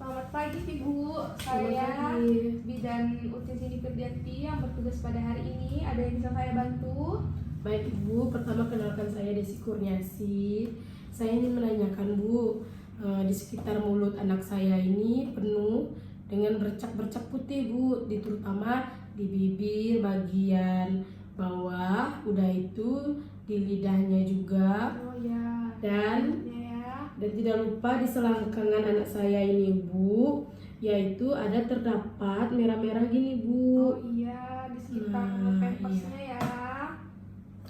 Selamat pagi Ibu, Selamat saya pagi. Bidan Uti Sini Firdianti yang bertugas pada hari ini. Ada yang bisa saya bantu? Baik Ibu, pertama kenalkan saya Desi Kurniasi. Saya ingin menanyakan Bu, di sekitar mulut anak saya ini penuh dengan bercak-bercak putih Bu, terutama di bibir bagian bawah, udah itu di lidahnya juga, Oh ya, dan ya. tidak lupa di selangkangan anak saya ini Bu, yaitu ada terdapat merah-merah gini Oh Bu. iya, di sekitar Nah, pampersnya ya.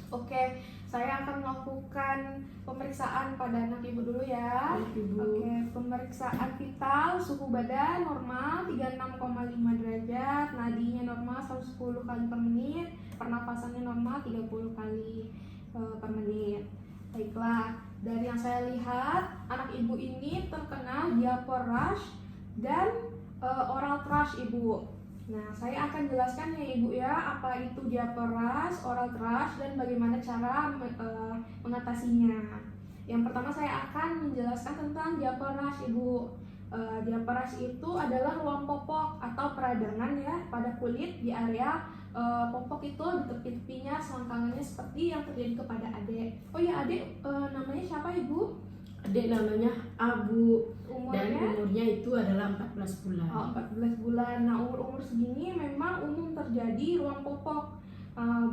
Oke, saya akan melakukan pemeriksaan pada anak Ibu dulu ya. Baik, Ibu. Oke, pemeriksaan vital, suhu badan normal 36,5 derajat, nadinya normal 110 kali per menit, pernapasannya normal 30 kali per menit. Baiklah, dari yang saya lihat, anak Ibu ini terkena diapor rash dan oral thrush Ibu. Nah, saya akan jelaskan ya Ibu ya, apa itu diapor rash, oral thrush, dan bagaimana cara mengatasinya. Yang pertama saya akan menjelaskan tentang diapor rash Ibu. Diapor rash itu adalah ruam popok atau peradangan ya pada kulit di area popok itu, di tepi-tepinya, selangkangannya seperti yang terjadi kepada adik. Oh ya, adik namanya siapa Ibu? Adik namanya Abu, dan Umurnya? umurnya itu adalah 14 bulan. Oh, 14 bulan. Nah, umur-umur segini memang umum terjadi ruam popok.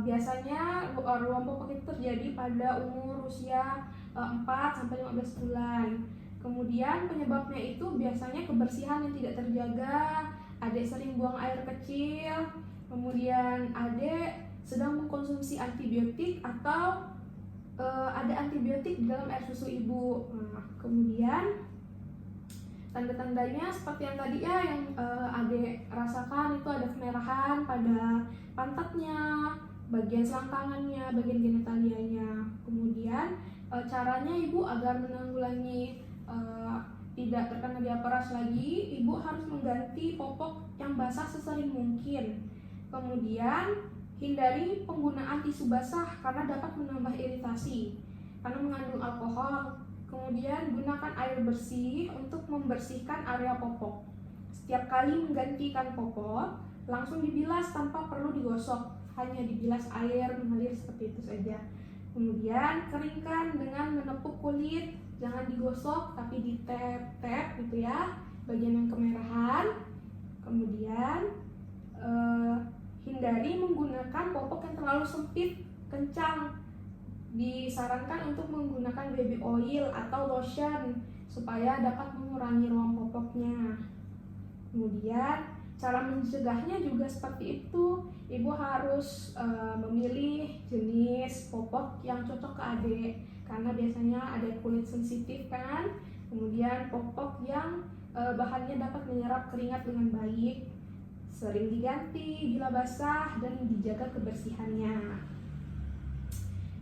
Biasanya ruam popok itu terjadi pada umur usia 4 sampai 15 bulan. Kemudian penyebabnya itu biasanya kebersihan yang tidak terjaga, adik sering buang air kecil, kemudian adik sedang mengkonsumsi antibiotik atau ada antibiotik di dalam air susu ibu. Nah, kemudian tanda-tandanya seperti yang tadi ya, yang adik rasakan itu ada kemerahan pada pantatnya, bagian selangkangannya, bagian genitalianya. Kemudian caranya ibu agar menanggulangi tidak terkena diapor rash lagi, ibu harus mengganti popok yang basah sesering mungkin. Kemudian hindari penggunaan tisu basah karena dapat menambah iritasi karena mengandung alkohol. Kemudian gunakan air bersih untuk membersihkan area popok. Setiap kali menggantikan popok, langsung dibilas tanpa perlu digosok, hanya dibilas air mengalir seperti itu saja. Kemudian keringkan dengan menepuk kulit, jangan digosok tapi ditep-tep gitu ya, bagian yang kemerahan. Kemudian hindari menggunakan popok yang terlalu sempit, kencang. Disarankan untuk menggunakan baby oil atau lotion supaya dapat mengurangi ruam popoknya. Kemudian cara mencegahnya juga seperti itu. Ibu harus memilih jenis popok yang cocok ke adik, karena biasanya ada kulit sensitif kan. Kemudian popok yang bahannya dapat menyerap keringat dengan baik, sering diganti bila basah dan dijaga kebersihannya.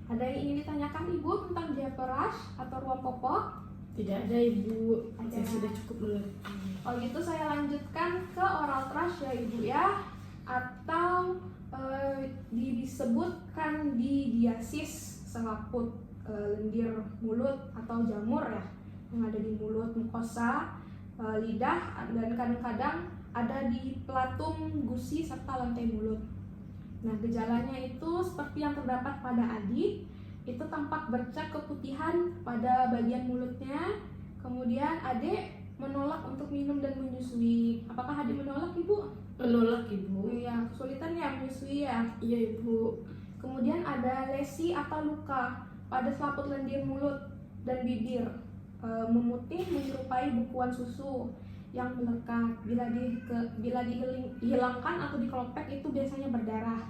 Ada yang ingin ditanyakan Ibu tentang diapor rash atau ruam popok? Tidak ada Ibu, saya Ada. sudah cukup mengerti. Oh gitu, saya lanjutkan ke oral thrush ya Ibu ya, atau disebut kandidiasis selaput lendir mulut atau jamur ya, yang ada di mulut, mukosa, lidah, dan kadang-kadang ada di pelatung, gusi, serta lantai mulut. Nah, gejalanya itu seperti yang terdapat pada adik, itu tampak bercak keputihan pada bagian mulutnya. Kemudian adik menolak untuk minum dan menyusui. Apakah adik menolak Ibu? Menolak Ibu. Iya, kesulitan ya menyusui ya. Iya Ibu. Kemudian ada lesi atau luka pada selaput lendir mulut dan bibir, memutih menyerupai bukuan susu yang melekat. Bila dihilangkan atau dikelompek itu biasanya berdarah.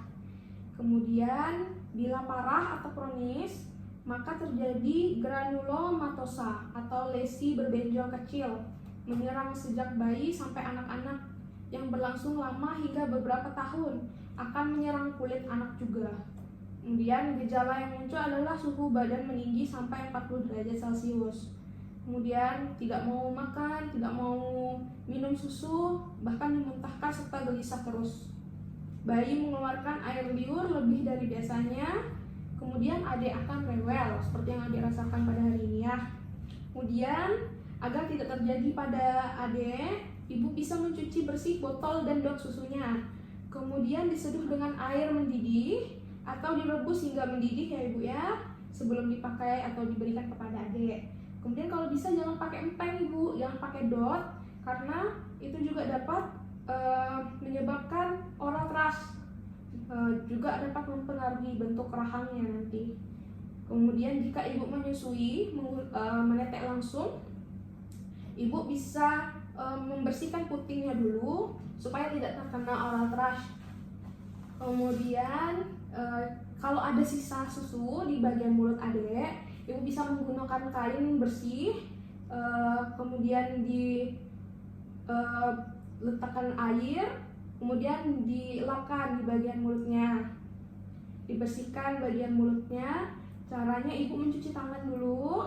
Kemudian bila parah atau kronis, maka terjadi granulomatosa atau lesi berbenjol kecil, menyerang sejak bayi sampai anak-anak, yang berlangsung lama hingga beberapa tahun, akan menyerang kulit anak juga. Kemudian gejala yang muncul adalah suhu badan meninggi sampai 40 derajat Celcius. Kemudian tidak mau makan, tidak mau minum susu, bahkan memuntahkan serta gelisah terus. Bayi mengeluarkan air liur lebih dari biasanya. Kemudian adik akan rewel seperti yang adik rasakan pada hari ini ya. Kemudian Agar tidak terjadi pada adik, ibu bisa mencuci bersih botol dan dot susunya. Kemudian diseduh dengan air mendidih atau direbus hingga mendidih ya ibu ya, sebelum dipakai atau diberikan kepada adik. Kemudian kalau bisa jangan pakai empeng ibu, jangan pakai dot, karena itu juga dapat menyebabkan oral thrush, juga dapat mempengaruhi bentuk rahangnya nanti. Kemudian jika ibu menyusui menetek langsung, ibu bisa membersihkan putingnya dulu supaya tidak terkena oral thrush. Kemudian kalau ada sisa susu di bagian mulut adik, ibu bisa menggunakan kain bersih, kemudian letakkan air, kemudian dilapkan di bagian mulutnya, dibersihkan bagian mulutnya. Caranya ibu mencuci tangan dulu,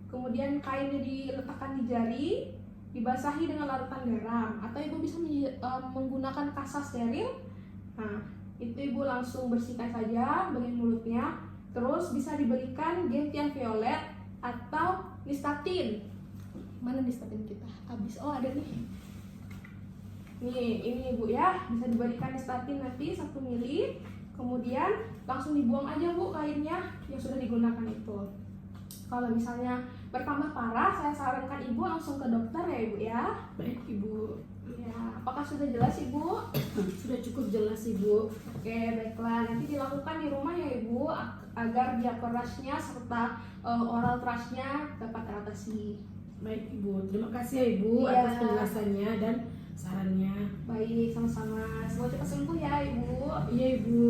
kemudian kainnya diletakkan di jari, dibasahi dengan larutan garam, atau ibu bisa menggunakan kasa steril. Nah, itu ibu langsung bersihkan saja bagian mulutnya. Terus bisa diberikan gentian violet atau nystatin. Mana nystatin kita? Habis. Oh, ada nih. Nih, ini ibu ya, bisa diberikan nystatin nanti 1 mili. Kemudian langsung dibuang aja bu kainnya yang sudah digunakan itu. Kalau misalnya bertambah parah, saya sarankan ibu langsung ke dokter ya ibu ya. Baik ibu. Ya, apakah sudah jelas ibu? Sudah cukup jelas ibu. Oke, baiklah. Nanti dilakukan di rumah ya ibu, agar diaperasnya serta oral thrush-nya dapat teratasi. Baik ibu, terima kasih ya ibu Iya. atas penjelasannya dan sarannya. Baik, sama-sama. Semoga cepat sembuh ya ibu. Iya ibu.